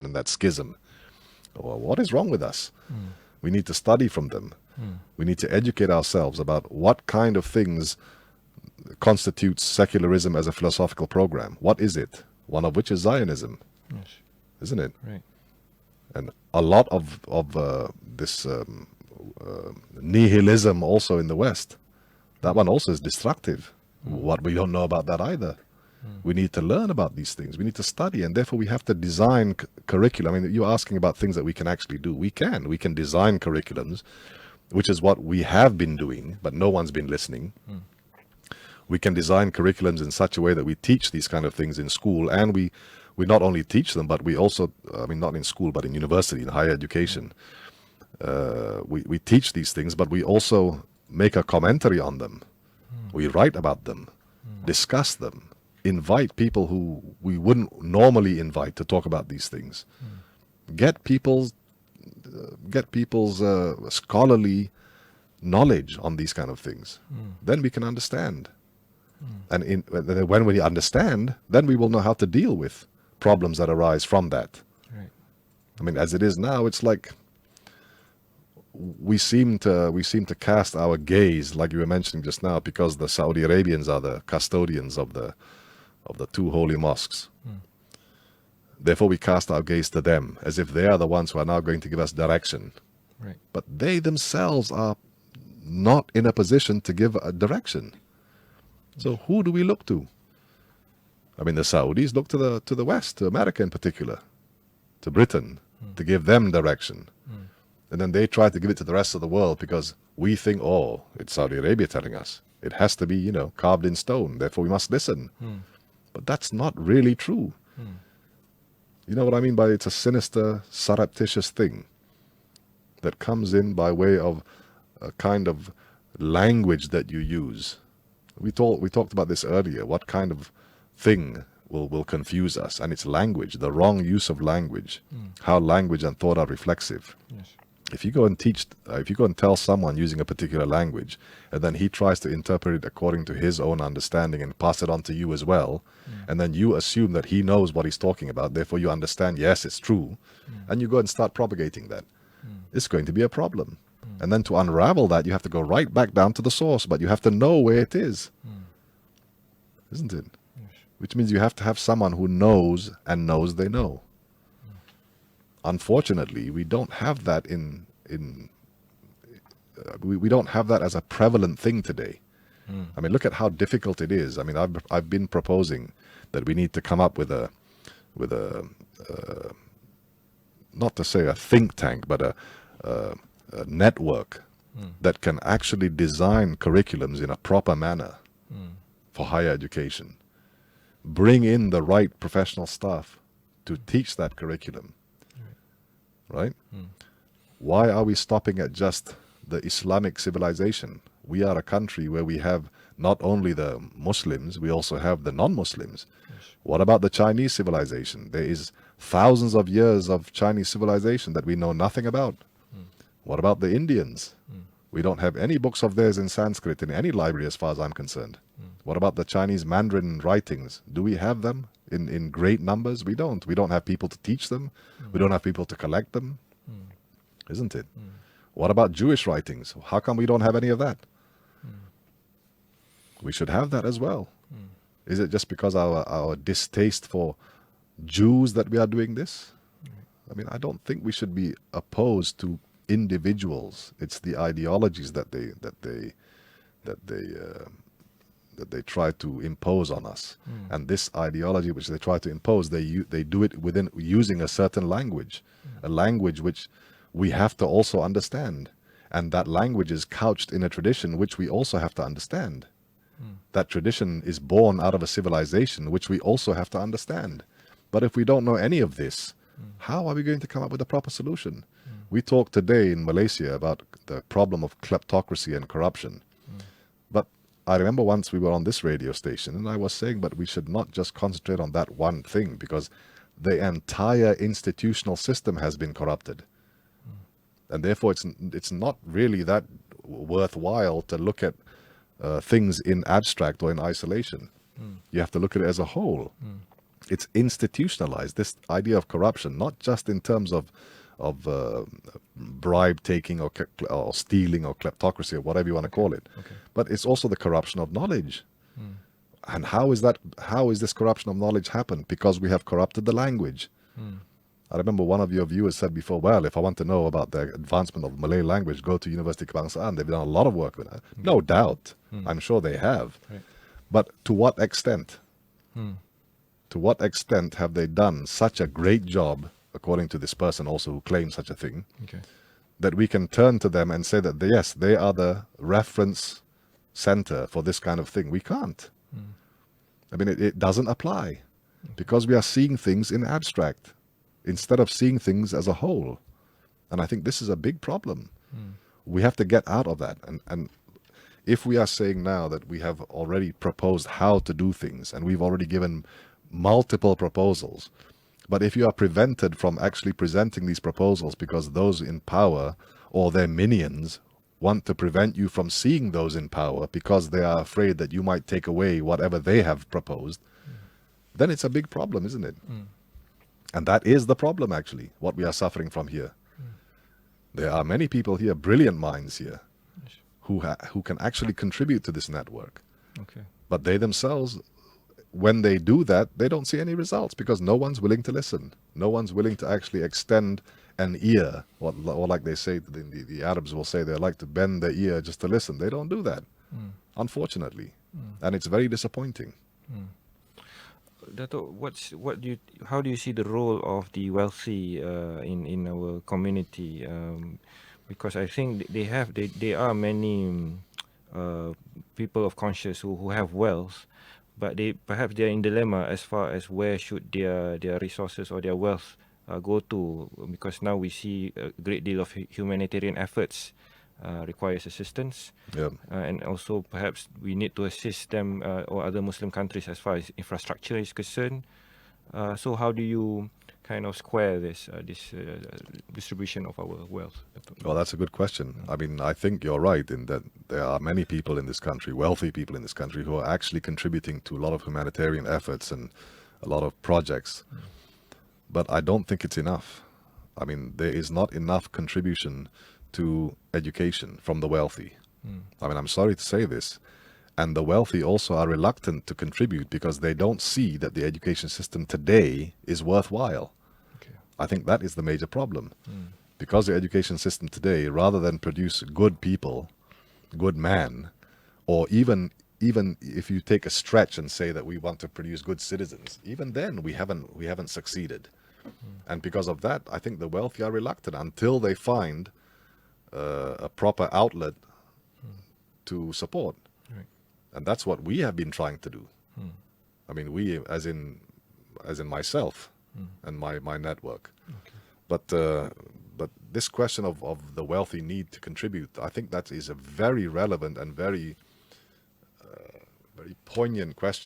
and that schism. Well, what is wrong with us? We need to study from them. We need to educate ourselves about what kind of things constitutes secularism as a philosophical program. What is it? One of which is Zionism, isn't it? Right. And a lot of this nihilism also in the West, that one also is destructive. What we don't know about that either. We need to learn about these things. We need to study, and therefore we have to design curriculum. I mean, you're asking about things that we can actually do. We can design curriculums, which is what we have been doing, but no one's been listening. We can design curriculums in such a way that we teach these kind of things in school, and we not only teach them, but we also, I mean, not in school, but in university, in higher education. We teach these things, but we also make a commentary on them. We write about them, discuss them, invite people who we wouldn't normally invite to talk about these things. Get people's scholarly knowledge on these kind of things. Then we can understand. And when we understand, then we will know how to deal with problems that arise from that. Right. I mean, as it is now, it's like we seem to cast our gaze, like you were mentioning just now, because the Saudi Arabians are the custodians of the two holy mosques. Therefore, we cast our gaze to them as if they are the ones who are now going to give us direction. Right. But they themselves are not in a position to give a direction. So who do we look to? I mean, the Saudis look to the West, to America in particular, to Britain, to give them direction. And then they try to give it to the rest of the world because we think, oh, it's Saudi Arabia telling us. It has to be, carved in stone. Therefore, we must listen. But that's not really true. You know what I mean by it's a sinister, surreptitious thing that comes in by way of a kind of language that you use. We talked about this earlier. What kind of thing will confuse us? And it's language, the wrong use of language, how language and thought are reflexive. Yes. If you go and teach, if you go and tell someone using a particular language, and then he tries to interpret it according to his own understanding and pass it on to you as well, and then you assume that he knows what he's talking about, therefore you understand, yes, it's true, and you go and start propagating that, it's going to be a problem. And then to unravel that, you have to go right back down to the source, but you have to know where it is, isn't it? Yes. Which means you have to have someone who knows and knows they know. Unfortunately, we don't have that we don't have that as a prevalent thing today. I mean, look at how difficult it is. I mean, I've been proposing that we need to come up with a not to say a think tank, but a network that can actually design curriculums in a proper manner for higher education. Bring in the right professional staff to teach that curriculum. Right? Why are we stopping at just the Islamic civilization? We are a country where we have not only the Muslims, we also have the non-Muslims. Yes. What about the Chinese civilization? There is thousands of years of Chinese civilization that we know nothing about. What about the Indians? We don't have any books of theirs in Sanskrit in any library as far as I'm concerned. What about the Chinese Mandarin writings? Do we have them in great numbers? We don't. We don't have people to teach them. We don't have people to collect them. Isn't it? What about Jewish writings? How come we don't have any of that? We should have that as well. Is it just because our distaste for Jews that we are doing this? I mean, I don't think we should be opposed to individuals. It's the ideologies that they try to impose on us. And this ideology which they try to impose, they do it within using a certain language, a language which we have to also understand. And that language is couched in a tradition which we also have to understand. That tradition is born out of a civilization which we also have to understand. But if we don't know any of this, how are we going to come up with a proper solution? We talked today in Malaysia about the problem of kleptocracy and corruption. But I remember once we were on this radio station and I was saying, but we should not just concentrate on that one thing, because the entire institutional system has been corrupted. And therefore it's not really that worthwhile to look at things in abstract or in isolation. You have to look at it as a whole. It's institutionalized, this idea of corruption, not just in terms of bribe taking or stealing or kleptocracy or whatever you want to call it, but it's also the corruption of knowledge. And how is this corruption of knowledge happen? Because we have corrupted the language. I remember one of your viewers said before, well, if I want to know about the advancement of Malay language, go to University Kebangsaan. They've done a lot of work with that. No doubt. I'm sure they have. But to what extent? To what extent have they done such a great job, according to this person also who claims such a thing, that we can turn to them and say that, yes, they are the reference center for this kind of thing? We can't. I mean, it doesn't apply, because we are seeing things in abstract instead of seeing things as a whole. And I think this is a big problem. We have to get out of that. And if we are saying now that we have already proposed how to do things, and we've already given multiple proposals, but if you are prevented from actually presenting these proposals because those in power or their minions want to prevent you from seeing those in power because they are afraid that you might take away whatever they have proposed, then it's a big problem, isn't it? And that is the problem, actually, what we are suffering from here. There are many people here, brilliant minds here, who can actually contribute to this network. But they themselves, when they do that, they don't see any results because no one's willing to listen. No one's willing to actually extend an ear, or like they say, the Arabs will say they like to bend their ear just to listen. They don't do that, unfortunately. And it's very disappointing. Datuk, how do you see the role of the wealthy in our community? Because I think there are many people of conscience who have wealth, but perhaps they are in dilemma as far as where should their resources or their wealth go to, because now we see a great deal of humanitarian efforts requires assistance, and also perhaps we need to assist them or other Muslim countries as far as infrastructure is concerned. So how do you kind of square this distribution of our wealth? Well, that's a good question. I mean, I think you're right in that there are many people in this country, wealthy people in this country, who are actually contributing to a lot of humanitarian efforts and a lot of projects. But I don't think it's enough. I mean, there is not enough contribution to education from the wealthy. I mean, I'm sorry to say this. And the wealthy also are reluctant to contribute because they don't see that the education system today is worthwhile. I think that is the major problem. Because the education system today, rather than produce good people, good men, or even if you take a stretch and say that we want to produce good citizens, even then we haven't succeeded. And because of that, I think the wealthy are reluctant until they find a proper outlet to support. And that's what we have been trying to do. I mean, we, as in myself and my network. But this question of the wealthy need to contribute, I think that is a very relevant and very poignant question.